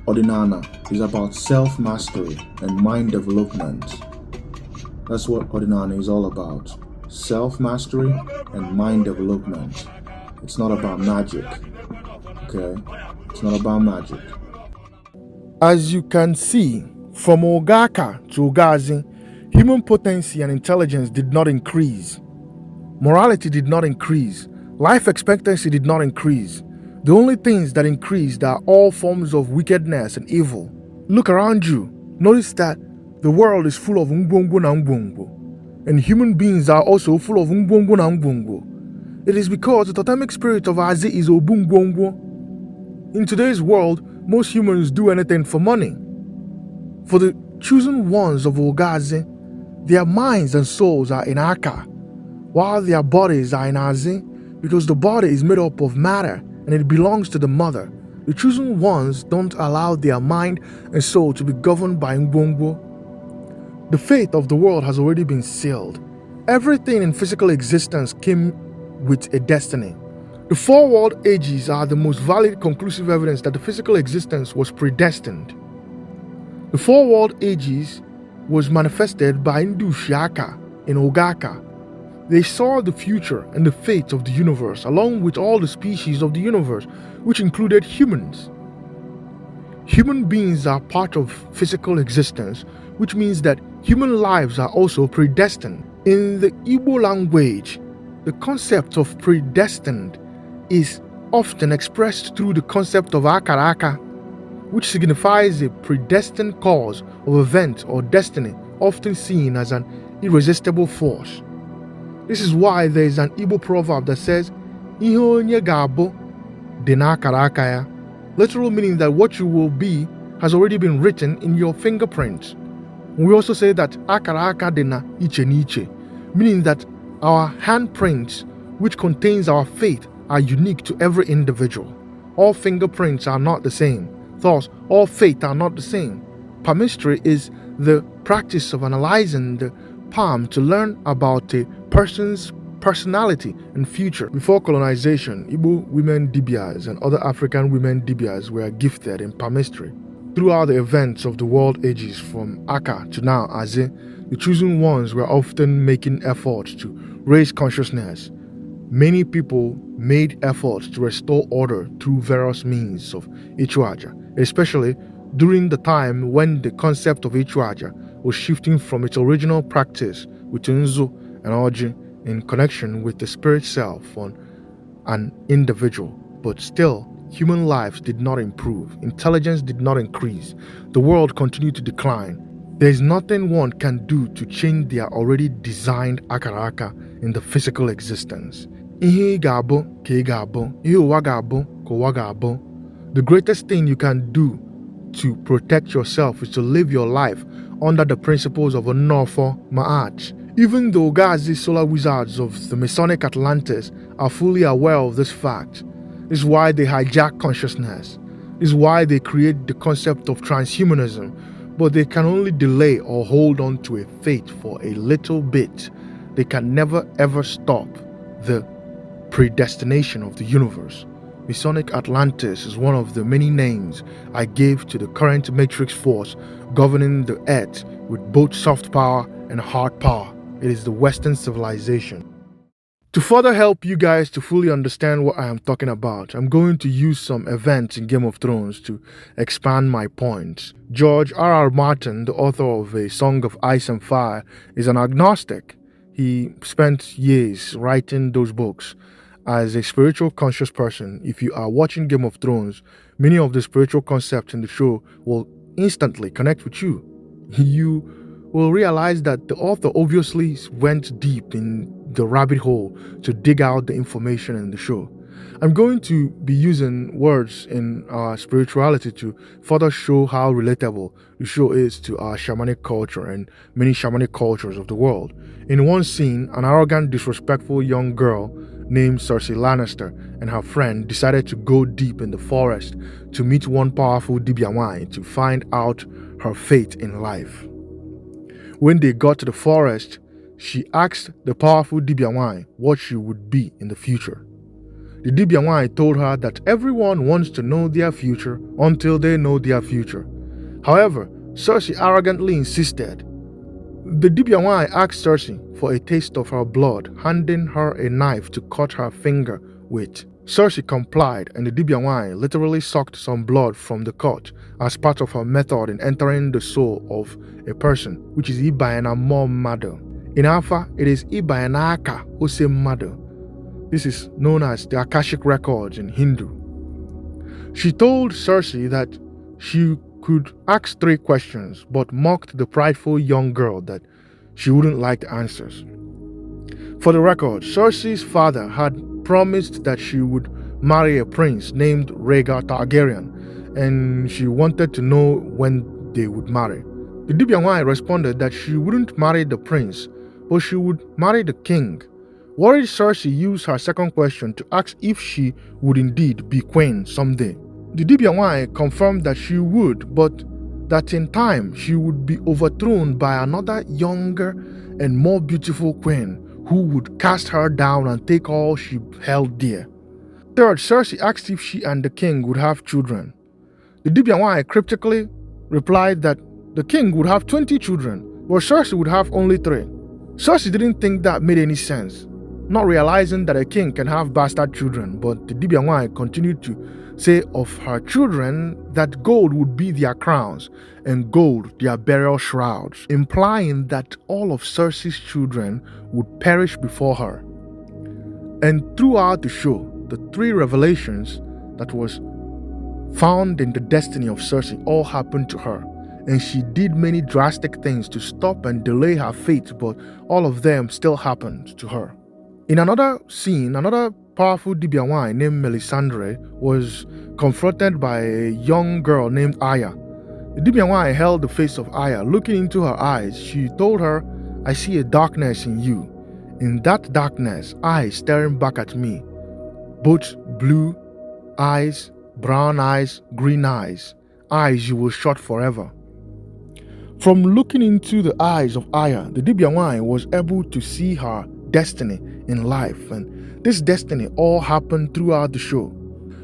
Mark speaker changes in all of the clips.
Speaker 1: Ordinana is about self-mastery and mind development. That's what Ordinana is all about. Self-mastery and mind development. It's not about magic. Okay? It's not about magic.
Speaker 2: As you can see, from Ogaka to Ogazi, human potency and intelligence did not increase. Morality did not increase. Life expectancy did not increase. The only things that increased are all forms of wickedness and evil. Look around you. Notice that the world is full of ngbongo na ngbongo. And human beings are also full of ngbongo na ngbongo. It is because the totemic spirit of Azi is obungbongo. In today's world, most humans do anything for money. For the chosen ones of Ogazi, their minds and souls are in Aka, while their bodies are in Azi, because the body is made up of matter and it belongs to the mother. The chosen ones don't allow their mind and soul to be governed by Ngbongo. The fate of the world has already been sealed. Everything in physical existence came with a destiny. The four world ages are the most valid conclusive evidence that the physical existence was predestined. The four world ages was manifested by Ndu Shiaka in Ogaka. They saw the future and the fate of the universe along with all the species of the universe, which included humans. Human beings are part of physical existence, which means that human lives are also predestined. In the Igbo language, the concept of predestined is often expressed through the concept of AKARA AKA, which signifies a predestined cause of event or destiny, often seen as an irresistible force. This is why there is an Igbo proverb that says, "Ihe onye ga-abụ dị n'akara aka ya," literal meaning that what you will be has already been written in your fingerprints. We also say that AKARA AKA dị na ICHE n'iche, meaning that our handprints, which contains our fate, are unique to every individual. All fingerprints are not the same. Thus, all fate are not the same. Palmistry is the practice of analyzing the palm to learn about a person's personality and future. Before colonization, Igbo women Dibias and other African women Dibias were gifted in palmistry. Throughout the events of the world ages from Aka to now Aze, the chosen ones were often making efforts to raise consciousness. Many people made efforts to restore order through various means of Ichuaja, especially during the time when the concept of Ichuaja was shifting from its original practice with Nzu and Oji in connection with the spirit self on an individual. But still, human lives did not improve, intelligence did not increase, the world continued to decline. There is nothing one can do to change their already designed AKARA AKA in the physical existence. Ihe ga-abụ ka ị ga-abụ, ihe ụwa ga-abụ ka ụwa ga-abụ. The greatest thing you can do to protect yourself is to live your life under the principles of Onofo Ma'ach. Even the Ogazi solar wizards of the Masonic Atlantis are fully aware of this fact. This is why they hijack consciousness. This is why they create the concept of transhumanism, but they can only delay or hold on to a fate for a little bit. They can never ever stop the predestination of the universe. Masonic Atlantis is one of the many names I gave to the current matrix force governing the earth with both soft power and hard power. It is the Western civilization. To further help you guys to fully understand what I am talking about, I'm going to use some events in Game of Thrones to expand my points. George R.R. Martin, the author of A Song of Ice and Fire, is an agnostic. He spent years writing those books. As a spiritual conscious person, if you are watching Game of Thrones, many of the spiritual concepts in the show will instantly connect with you. You will realize that the author obviously went deep in the rabbit hole to dig out the information in the show. I'm going to be using words in our spirituality to further show how relatable the show is to our shamanic culture and many shamanic cultures of the world. In one scene, an arrogant, disrespectful young girl named Cersei Lannister and her friend decided to go deep in the forest to meet one powerful Dibia to find out her fate in life. When they got to the forest, she asked the powerful Dibia what she would be in the future. The Dibia told her that everyone wants to know their future until they know their future. However, Cersei arrogantly insisted. The Dibia asked Cersei for a taste of her blood, handing her a knife to cut her finger with. Cersei complied, and the Dibia literally sucked some blood from the cut as part of her method in entering the soul of a person, which is Ibayanamomadu. In Alpha, it is Ibayanaka Usemadu. This is known as the Akashic records in Hindu. She told Cersei that she could ask 3 questions, but mocked the prideful young girl that she wouldn't like the answers. For the record, Cersei's father had promised that she would marry a prince named Rhaegar Targaryen, and she wanted to know when they would marry. The Dibia responded that she wouldn't marry the prince, but she would marry the king. Worried, Cersei used her second question to ask if she would indeed be queen someday. The Dibia confirmed that she would, but that in time she would be overthrown by another younger and more beautiful queen who would cast her down and take all she held dear. Third, Cersei asked if she and the king would have children. The Dibia cryptically replied that the king would have 20 children, but Cersei would have only 3. Cersei didn't think that made any sense, not realizing that a king can have bastard children, but the Dibia continued to say of her children that gold would be their crowns and gold their burial shrouds, implying that all of Cersei's children would perish before her. And throughout the show, the 3 revelations that was found in the destiny of Cersei all happened to her, and she did many drastic things to stop and delay her fate, but all of them still happened to her. In another scene, another powerful Dibia named Melisandre was confronted by a young girl named Aya. The Dibia held the face of Aya. Looking into her eyes, she told her, "I see a darkness in you. In that darkness, eyes staring back at me. Both blue eyes, brown eyes, green eyes. Eyes you will shut forever." From looking into the eyes of Aya, the Dibia was able to see her destiny in life, and this destiny all happened throughout the show.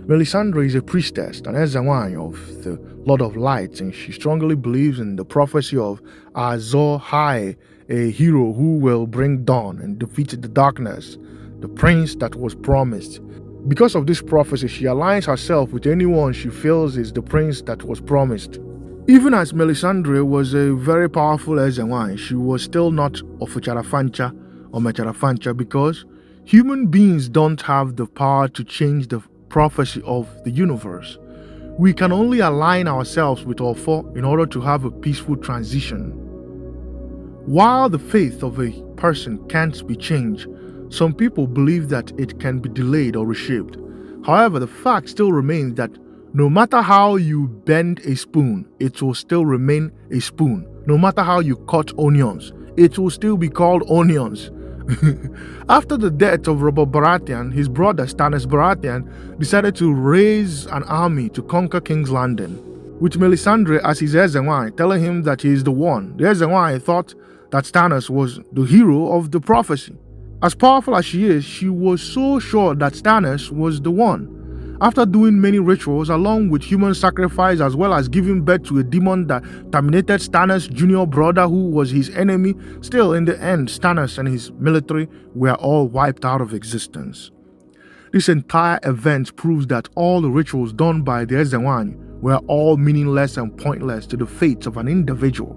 Speaker 2: Melisandre is a priestess, an Ezawai of the Lord of Lights, and she strongly believes in the prophecy of Azor Ahai, a hero who will bring dawn and defeat the darkness, the prince that was promised. Because of this prophecy, she aligns herself with anyone she feels is the prince that was promised. Even as Melisandre was a very powerful Ezawai, she was still not of Charafancha or Mecharafancha, because human beings don't have the power to change the prophecy of the universe. We can only align ourselves with All-Four in order to have a peaceful transition. While the faith of a person can't be changed, some people believe that it can be delayed or reshaped. However, the fact still remains that no matter how you bend a spoon, it will still remain a spoon. No matter how you cut onions, it will still be called onions. After the death of Robert Baratheon, his brother Stannis Baratheon decided to raise an army to conquer King's Landing, with Melisandre as his Ezawai, telling him that he is the one. The Ezawai thought that Stannis was the hero of the prophecy. As powerful as she is, she was so sure that Stannis was the one. After doing many rituals along with human sacrifice, as well as giving birth to a demon that terminated Stannis' junior brother who was his enemy, still in the end Stannis and his military were all wiped out of existence. This entire event proves that all the rituals done by the Ezawani were all meaningless and pointless to the fate of an individual.